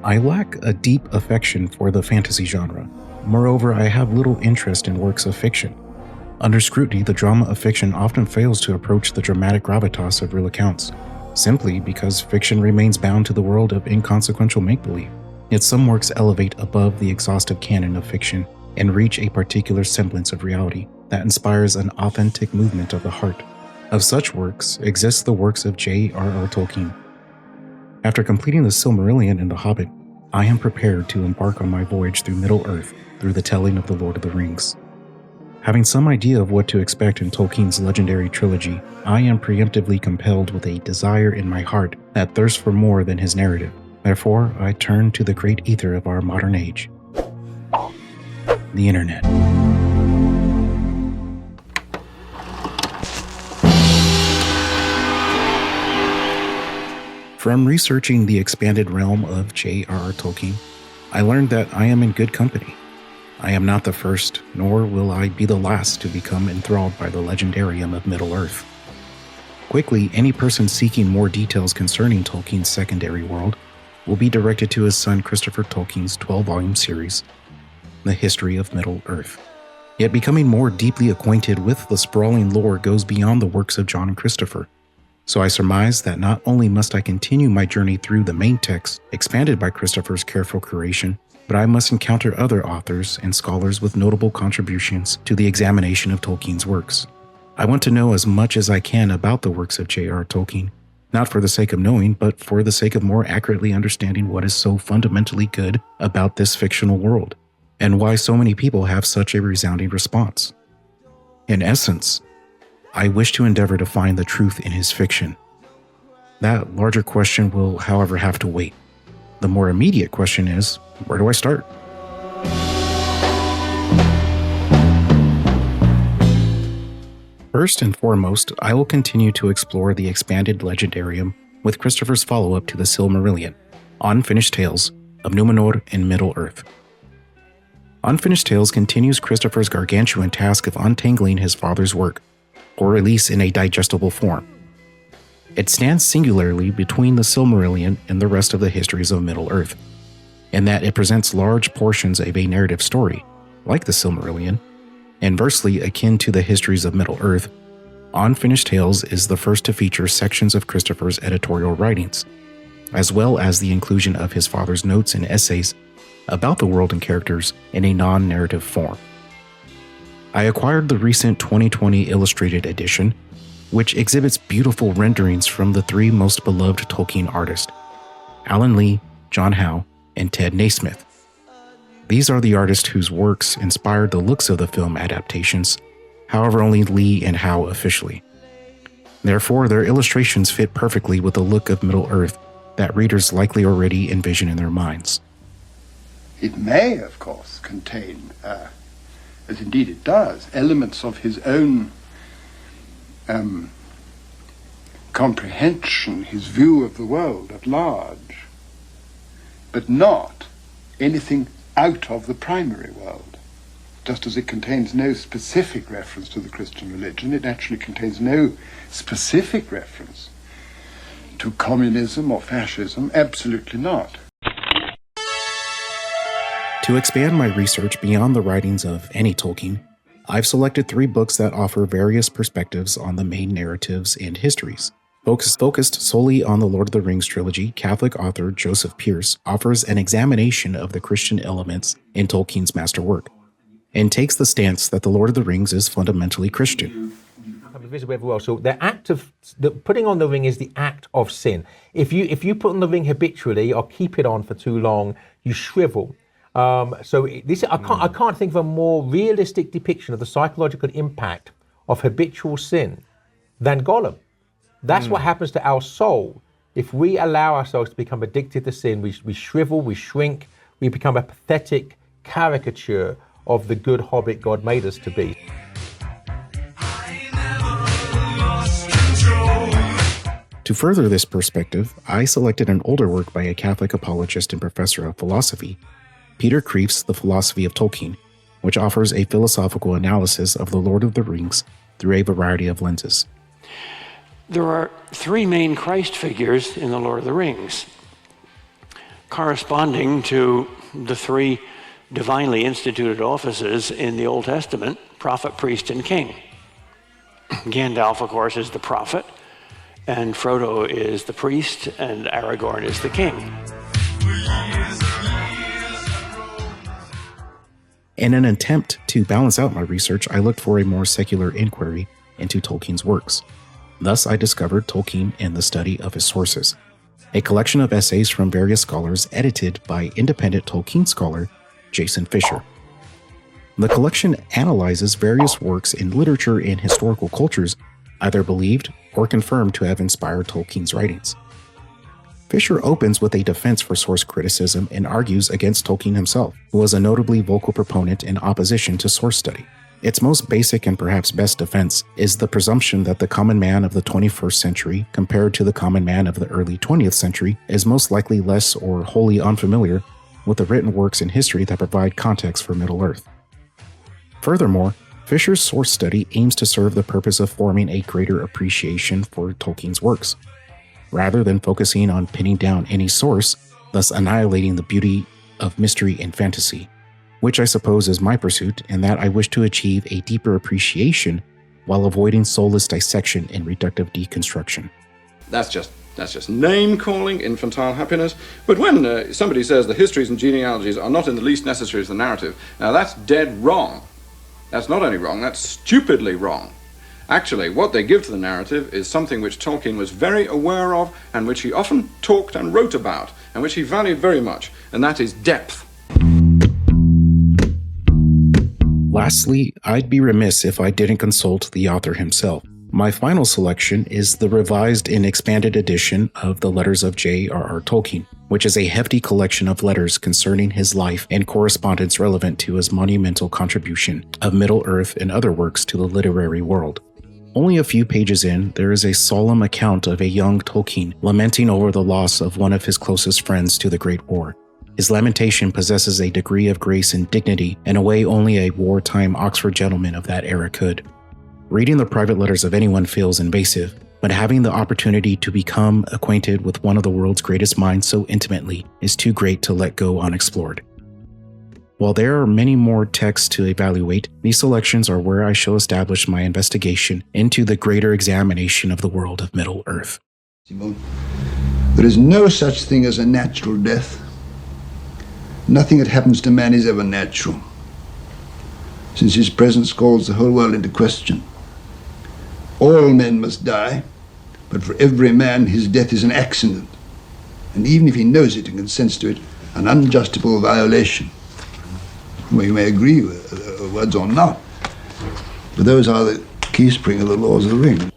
I lack a deep affection for the fantasy genre. Moreover, I have little interest in works of fiction. Under scrutiny, the drama of fiction often fails to approach the dramatic gravitas of real accounts, simply because fiction remains bound to the world of inconsequential make-believe. Yet some works elevate above the exhaustive canon of fiction and reach a particular semblance of reality that inspires an authentic movement of the heart. Of such works exist the works of J.R.R. Tolkien. After completing the Silmarillion and The Hobbit, I am prepared to embark on my voyage through Middle-earth through the telling of The Lord of the Rings. Having some idea of what to expect in Tolkien's legendary trilogy, I am preemptively compelled with a desire in my heart that thirsts for more than his narrative. Therefore, I turn to the great ether of our modern age, the Internet. From researching the expanded realm of J.R.R. Tolkien, I learned that I am in good company. I am not the first, nor will I be the last to become enthralled by the legendarium of Middle-earth. Quickly, any person seeking more details concerning Tolkien's secondary world will be directed to his son Christopher Tolkien's 12-volume series, The History of Middle-earth. Yet becoming more deeply acquainted with the sprawling lore goes beyond the works of John and Christopher. So I surmise that not only must I continue my journey through the main text, expanded by Christopher's careful curation, but I must encounter other authors and scholars with notable contributions to the examination of Tolkien's works. I want to know as much as I can about the works of J.R.R. Tolkien, not for the sake of knowing, but for the sake of more accurately understanding what is so fundamentally good about this fictional world, and why so many people have such a resounding response. In essence, I wish to endeavor to find the truth in his fiction. That larger question will, however, have to wait. The more immediate question is, where do I start? First and foremost, I will continue to explore the expanded legendarium with Christopher's follow-up to the Silmarillion, Unfinished Tales of Numenor and Middle-earth. Unfinished Tales continues Christopher's gargantuan task of untangling his father's work, for release in a digestible form. It stands singularly between the Silmarillion and the rest of the histories of Middle-earth, in that it presents large portions of a narrative story, like the Silmarillion, inversely akin to the histories of Middle-earth. Unfinished Tales is the first to feature sections of Christopher's editorial writings, as well as the inclusion of his father's notes and essays about the world and characters in a non-narrative form. I acquired the recent 2020 illustrated edition, which exhibits beautiful renderings from the three most beloved Tolkien artists, Alan Lee, John Howe, and Ted Naismith. These are the artists whose works inspired the looks of the film adaptations, however only Lee and Howe officially. Therefore, their illustrations fit perfectly with the look of Middle-earth that readers likely already envision in their minds. It may, of course, contain as indeed it does, elements of his own comprehension, his view of the world at large, but not anything out of the primary world. Just as it contains no specific reference to the Christian religion, it actually contains no specific reference to communism or fascism, absolutely not. To expand my research beyond the writings of any Tolkien, I've selected 3 books that offer various perspectives on the main narratives and histories. Focused solely on the Lord of the Rings trilogy, Catholic author Joseph Pearce offers an examination of the Christian elements in Tolkien's masterwork, and takes the stance that the Lord of the Rings is fundamentally Christian. So the putting on the ring is the act of sin. If you put on the ring habitually or keep it on for too long, you shrivel. I can't think of a more realistic depiction of the psychological impact of habitual sin than Gollum. That's what happens to our soul. If we allow ourselves to become addicted to sin, we shrivel, we shrink, we become a pathetic caricature of the good hobbit God made us to be. To further this perspective, I selected an older work by a Catholic apologist and professor of philosophy, Peter Kreeft's The Philosophy of Tolkien, which offers a philosophical analysis of the Lord of the Rings through a variety of lenses. There are 3 main Christ figures in the Lord of the Rings. corresponding to the three divinely instituted offices in the Old Testament: prophet, priest, and king. Gandalf, of course, is the prophet, and Frodo is the priest, and Aragorn is the king. In an attempt to balance out my research, I looked for a more secular inquiry into Tolkien's works. Thus, I discovered Tolkien and the Study of His Sources, a collection of essays from various scholars edited by independent Tolkien scholar Jason Fisher. The collection analyzes various works in literature and historical cultures either believed or confirmed to have inspired Tolkien's writings. Fisher opens with a defense for source criticism and argues against Tolkien himself, who was a notably vocal proponent in opposition to source study. Its most basic and perhaps best defense is the presumption that the common man of the 21st century, compared to the common man of the early 20th century, is most likely less or wholly unfamiliar with the written works in history that provide context for Middle-earth. Furthermore, Fisher's source study aims to serve the purpose of forming a greater appreciation for Tolkien's works, rather than focusing on pinning down any source, thus annihilating the beauty of mystery and fantasy, which I suppose is my pursuit, and that I wish to achieve a deeper appreciation while avoiding soulless dissection and reductive deconstruction. That's just name-calling, infantile happiness. But when somebody says the histories and genealogies are not in the least necessary to the narrative, now that's dead wrong. That's not only wrong, that's stupidly wrong. Actually, what they give to the narrative is something which Tolkien was very aware of, and which he often talked and wrote about, and which he valued very much, and that is depth. Lastly, I'd be remiss if I didn't consult the author himself. My final selection is the revised and expanded edition of the Letters of J.R.R. Tolkien, which is a hefty collection of letters concerning his life and correspondence relevant to his monumental contribution of Middle-earth and other works to the literary world. Only a few pages in, there is a solemn account of a young Tolkien lamenting over the loss of one of his closest friends to the Great War. His lamentation possesses a degree of grace and dignity in a way only a wartime Oxford gentleman of that era could. Reading the private letters of anyone feels invasive, but having the opportunity to become acquainted with one of the world's greatest minds so intimately is too great to let go unexplored. While there are many more texts to evaluate, these selections are where I shall establish my investigation into the greater examination of the world of Middle-earth. There is no such thing as a natural death. Nothing that happens to man is ever natural, since his presence calls the whole world into question. All men must die, but for every man his death is an accident, and even if he knows it and consents to it, an unjustifiable violation. Well, you may agree with words or not, but those are the key spring of the laws of the ring.